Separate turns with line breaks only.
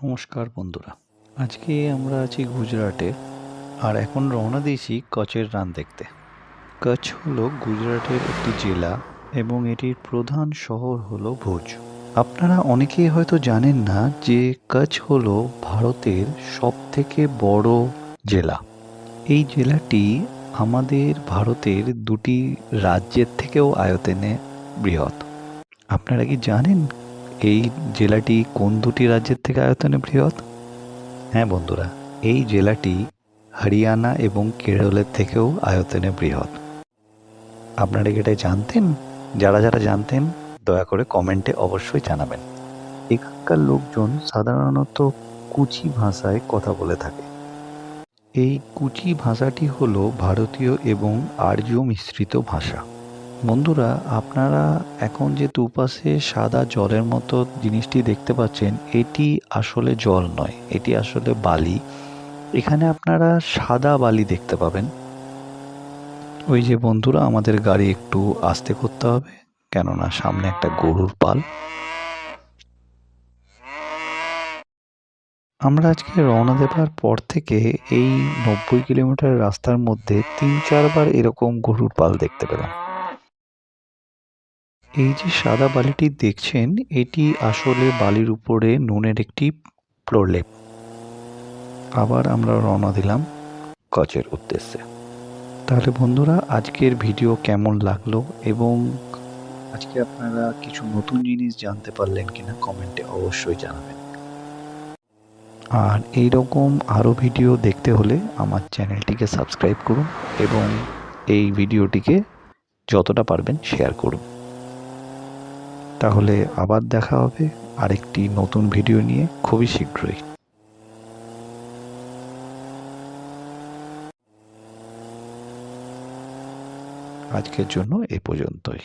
নমস্কার বন্ধুরা, আজকে আমরা আছি গুজরাটে আর এখন রওনা দিয়েছি কচ্ছের রান দেখতে। কচ্ছ হলো গুজরাটের একটি জেলা এবং এটির প্রধান শহর হলো ভুজ। আপনারা অনেকেই হয়তো জানেন না যে কচ্ছ হলো ভারতের সবথেকে বড় জেলা। এই জেলাটি আমাদের ভারতের দুটি রাজ্যের থেকেও আয়তনে বৃহৎ। আপনারা কি জানেন এই জেলাটি কোন দুটি রাজ্যের থেকে আয়তনে বৃহৎ? হ্যাঁ বন্ধুরা, এই জেলাটি হরিয়ানা এবং কেরলের থেকেও আয়তনে বৃহৎ। আপনারা কি এটা জানতেন? যারা যারা জানতেন দয়া করে কমেন্টে অবশ্যই জানাবেন। এখানকার লোকজন সাধারণত কুচি ভাষায় কথা বলে থাকে। এই কুচি ভাষাটি হলো ভারতীয় এবং আর্য মিশ্রিত ভাষা। বন্ধুরা, আপনারা এখন যে দুপাশে সাদা জলের মতো জিনিসটি দেখতে পাচ্ছেন, এটি আসলে জল নয়, এটি আসলে বালি। এখানে আপনারা সাদা বালি দেখতে পাবেন। ওই যে বন্ধুরা, আমাদের গাড়ি একটু আস্তে করতে হবে, কেননা সামনে একটা গরুর পাল। আমরা আজকে রওনা দেবার পর থেকে এই 90 কিলোমিটার রাস্তার মধ্যে 3-4 বার এরকম গরুর পাল দেখতে পেলাম। এই যে সাদা বালিটি দেখছেন, এটি আসলে বালির উপরে নুনের একটি প্রলেপ। আবার আমরা রওনা দিলাম কচ্ছের উদ্দেশ্যে। তাহলে বন্ধুরা, আজকের ভিডিও কেমন লাগলো এবং আজকে আপনারা কিছু নতুন জিনিস জানতে পারলেন কিনা কমেন্টে অবশ্যই জানাবেন। আর এইরকম আরও ভিডিও দেখতে হলে আমার চ্যানেলটিকে সাবস্ক্রাইব করুন এবং এই ভিডিওটিকে যতটা পারবেন শেয়ার করুন। তাহলে আবার দেখা হবে আরেকটি নতুন ভিডিও নিয়ে খুবই শীঘ্রই। আজকের জন্য এ পর্যন্তই।